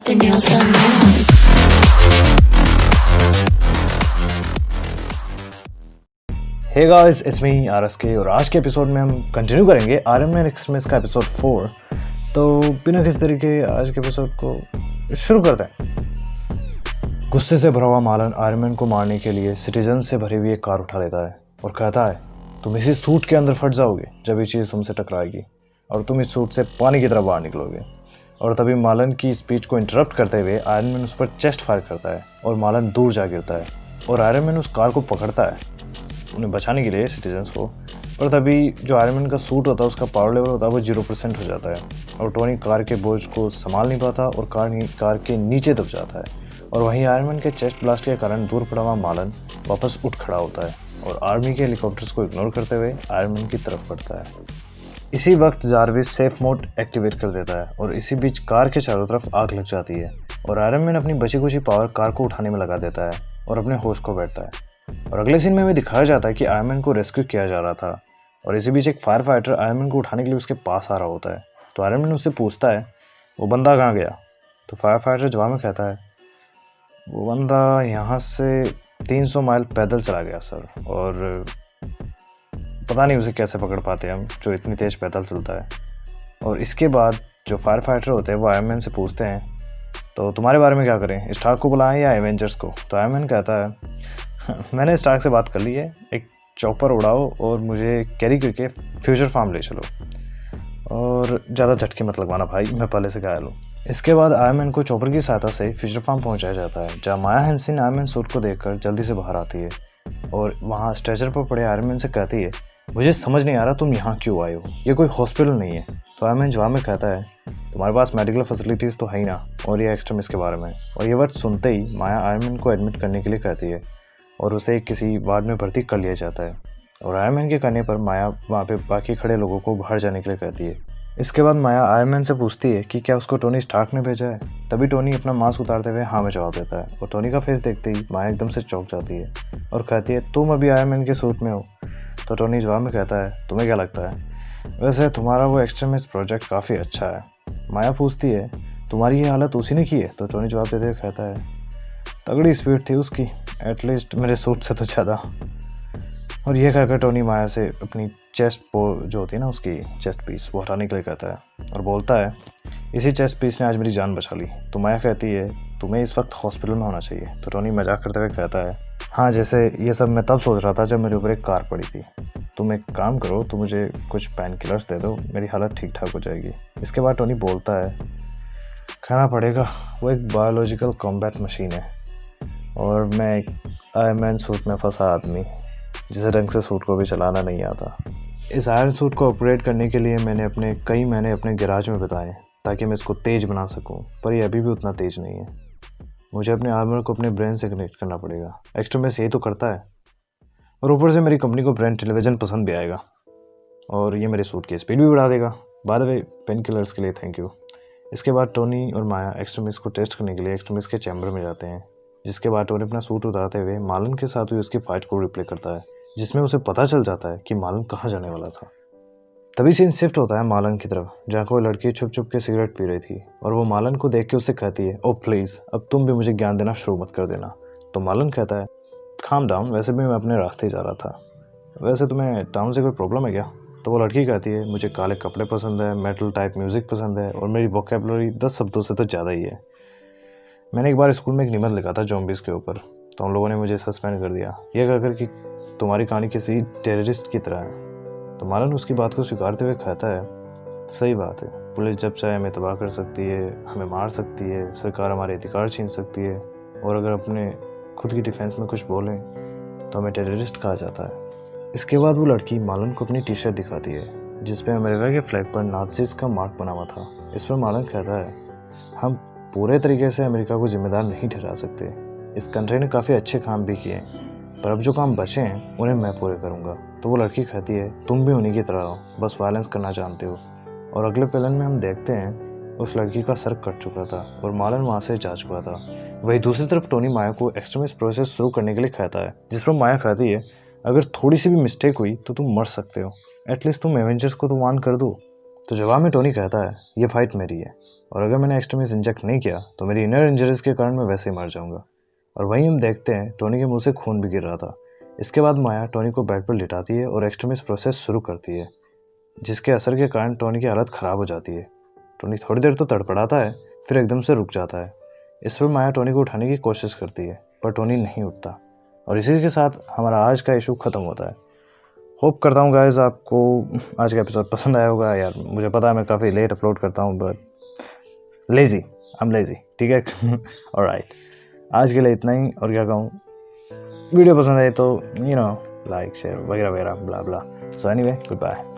their nails done now. Hey guys, it's me RSK और आज के एपिसोड में हम कंटिन्यू करेंगे आयरन मैन एक्सट्रीमिस का एपिसोड 4। तो बिना किसी तरीके आज के एपिसोड को शुरू करते हैं। गुस्से से भरा हुआ मालन आयरन मैन को मारने के लिए सिटीजन से भरी हुई एक कार उठा लेता है और कहता है, तुम इसी सूट के अंदर फट जाओगे जब ये चीज़ तुमसे टकराएगी और तुम इस सूट से पानी की तरह बाहर निकलोगे। और तभी मालन की स्पीच को इंटरप्ट करते हुए आयरन मैन उस पर चेस्ट फायर करता है और मालन दूर जा गिरता है और आयरन मैन उस कार को पकड़ता है उन्हें बचाने के लिए सिटीजन्स को। और तभी जो आयरन मैन का सूट होता है उसका पावर लेवल होता है वो 0% हो जाता है और टोनी कार के बोझ को संभाल नहीं पाता और कार के नीचे दब जाता है। और वहीं आयरन मैन के चेस्ट ब्लास्ट के कारण दूर पड़ा हुआ मालन वापस उठ खड़ा होता है और आर्मी के हेलीकॉप्टर्स को इग्नोर करते हुए आयरन मैन की तरफ बढ़ता है। इसी वक्त जारविस सेफ मोड एक्टिवेट कर देता है और इसी बीच कार के चारों तरफ आग लग जाती है और आयरन मैन अपनी बची खुची पावर कार को उठाने में लगा देता है और अपने होश को बैठता है। और अगले सीन में हमें दिखाया जाता है कि आयरन मैन को रेस्क्यू किया जा रहा था और इसी बीच एक फायर फाइटर आयरन मैन को उठाने के लिए उसके पास आ रहा होता है। तो आयरन मैन उससे पूछता है, वो बंदा कहाँ गया? तो फायर फाइटर जवाब में कहता है, वो बंदा यहाँ से 300 माइल पैदल चला गया सर, और पता नहीं उसे कैसे पकड़ पाते हम जो इतनी तेज पैदल चलता है। और इसके बाद जो फायर फाइटर होते हैं वो आयरन मैन से पूछते हैं, तो तुम्हारे बारे में क्या करें, स्टार्क को बुलाएं या एवेंजर्स को? तो आयरन मैन कहता है, मैंने स्टार्क से बात कर ली है, एक चॉपर उड़ाओ और मुझे कैरी करके फ्यूचर फार्म ले चलो, और ज़्यादा झटके मत लगवाना भाई, मैं पहले से घायल हूँ। इसके बाद आयरन मैन को चॉपर की सहायता से फ्यूचर फार्म पहुंचाया जाता है जहाँ माया हैंसिन आयरन मैन सूट को देखकर जल्दी से बाहर आती है और वहाँ स्ट्रेचर पर पड़े आयरन मैन से कहती है, मुझे समझ नहीं आ रहा तुम यहाँ क्यों आए हो, ये कोई हॉस्पिटल नहीं है। तो आयरन मैन जवाब में कहता है, तुम्हारे पास मेडिकल फैसिलिटीज़ तो है ही ना, और ये एक्सट्रीमिस्ट के बारे में। और ये वर्ड सुनते ही माया आयरन मैन को एडमिट करने के लिए कहती है और उसे किसी वार्ड में भर्ती कर लिया जाता है। और आयरन मैन के कहने पर माया वहाँ पे बाकी खड़े लोगों को बाहर जाने के लिए कहती है। इसके बाद माया आयरन मैन से पूछती है कि क्या उसको टोनी स्टार्क ने भेजा है। तभी टोनी अपना मास्क उतारते हुए हाँ में जवाब देता है और टोनी का फेस देखते ही माया एकदम से चौंक जाती है और कहती है, तुम अभी आयरन मैन के सूट में हो? तो टोनी जवाब में कहता है, तुम्हें क्या लगता है, वैसे तुम्हारा वो एक्सट्रीमिस्ट प्रोजेक्ट काफ़ी अच्छा है। माया पूछती है, तुम्हारी ये हालत उसी ने की है? तो टोनी जवाब देते हुए कहता है, तगड़ी स्पीड थी उसकी, एटलीस्ट मेरे सूट से तो ज़्यादा। और यह कहकर टोनी माया से अपनी चेस्ट जो होती है ना उसकी चेस्ट पीस वो हटाने के लिए कहता है और बोलता है, इसी चेस्ट पीस ने आज मेरी जान बचा ली। तो माया कहती है, तुम्हें इस वक्त हॉस्पिटल में होना चाहिए। तो टोनी मजाक करते हुए कहता है, हाँ जैसे ये सब मैं तब सोच रहा था जब मेरे ऊपर एक कार पड़ी थी। तुम एक काम करो, तुम मुझे कुछ पेन किलर्स दे दो, मेरी हालत ठीक ठाक हो जाएगी। इसके बाद टोनी बोलता है, खाना पड़ेगा, वो एक बायोलॉजिकल कॉम्बैट मशीन है और मैं एक आयरन मैन सूट में फंसा आदमी जिसे ढंग से सूट को भी चलाना नहीं आता। इस आयरन सूट को ऑपरेट करने के लिए मैंने अपने कई महीने अपने गैराज में बिताए ताकि मैं इसको तेज़ बना सकूं, पर ये अभी भी उतना तेज़ नहीं है। मुझे अपने आर्मर को अपने ब्रेन से कनेक्ट करना पड़ेगा। एक्सट्रीमिस्ट यही तो करता है, और ऊपर से मेरी कंपनी को ब्रेन टेलीविज़न पसंद भी आएगा और ये मेरे सूट की स्पीड भी बढ़ा देगा। By the way, pain killers के लिए थैंक यू। इसके बाद टोनी और माया एक्सट्रीमिस्ट को टेस्ट करने के लिए एक्सट्रीमिस्ट के चैम्बर में जाते हैं, जिसके बाद टोनी अपना सूट उतारते हुए मालन के साथ हुई उसकी फाइट को रिप्ले करता है, जिसमें उसे पता चल जाता है कि मालन कहाँ जाने वाला था। तभी सीन शिफ्ट होता है मालन की तरफ, जहाँ कोई लड़की छुप छुप के सिगरेट पी रही थी और वो मालन को देख के उससे कहती है, ओ प्लीज़ अब तुम भी मुझे ज्ञान देना शुरू मत कर देना। तो मालन कहता है, काम डाउन, वैसे भी मैं अपने रास्ते जा रहा था, वैसे तुम्हें टाउन से कोई प्रॉब्लम है क्या? तो वो लड़की कहती है, मुझे काले कपड़े पसंद है, मेटल टाइप म्यूज़िक पसंद है और मेरी वोकेबलरी 10 शब्दों से तो ज़्यादा ही है। मैंने एक बार स्कूल में एक निबंध लिखा था ज़ॉम्बीज़ के ऊपर, तो उन लोगों ने मुझे सस्पेंड कर दिया, यह कहकर कि तुम्हारी कहानी किसी टेररिस्ट की तरह है। तो मालन उसकी बात को स्वीकारते हुए कहता है, सही बात है, पुलिस जब चाहे हमें तबाह कर सकती है, हमें मार सकती है, सरकार हमारे अधिकार छीन सकती है, और अगर अपने खुद की डिफेंस में कुछ बोलें तो हमें टेररिस्ट कहा जाता है। इसके बाद वो लड़की मालन को अपनी टी शर्ट दिखाती है जिसपे अमेरिका के फ्लैग पर नाज़िस का मार्क बना हुआ था। इस पर मालन कहता है, हम पूरे तरीके से अमेरिका को जिम्मेदार नहीं ठहरा सकते, इस कंट्री ने काफ़ी अच्छे काम भी किए, पर अब जो काम बचे हैं उन्हें मैं पूरे करूँगा। तो वो लड़की कहती है, तुम भी उन्हीं की तरह हो, बस वायलेंस करना जानते हो। और अगले पेलन में हम देखते हैं उस लड़की का सर कट चुका था और मालन वहाँ से जा चुका था। वही दूसरी तरफ टोनी माया को एक्सट्रीमिस्ट प्रोसेस शुरू करने के लिए कहता है, जिस पर माया कहती है, अगर थोड़ी सी भी मिस्टेक हुई तो तुम मर सकते हो, एटलीस्ट तुम एवेंजर्स को तो वार्न कर दो। तो जवाब में टोनी कहता है ये फाइट मेरी है और अगर मैंने एक्सट्रीमिस इंजेक्ट नहीं किया तो मेरी इनर इंजरीज के कारण मैं वैसे ही मर जाऊंगा। और वहीं हम देखते हैं टोनी के मुंह से खून भी गिर रहा था। इसके बाद माया टोनी को बेड पर लिटाती है और एक्सट्रीमिस प्रोसेस शुरू करती है, जिसके असर के कारण टोनी की हालत ख़राब हो जाती है। टोनी थोड़ी देर तो तड़पड़ाता है, फिर एकदम से रुक जाता है। इस पर माया टोनी को उठाने की कोशिश करती है, पर टोनी नहीं उठता। और इसी के साथ हमारा आज का इशू ख़त्म होता है। होप करता हूँ गाइस आपको आज का एपिसोड पसंद आया होगा। यार मुझे पता है मैं काफ़ी लेट अपलोड करता हूँ, but lazy, I am lazy, ठीक है। ऑलराइट, आज के लिए इतना ही। और क्या कहूँ, वीडियो पसंद आए तो लाइक शेयर वगैरह वगैरह blah blah. So anyway, good bye.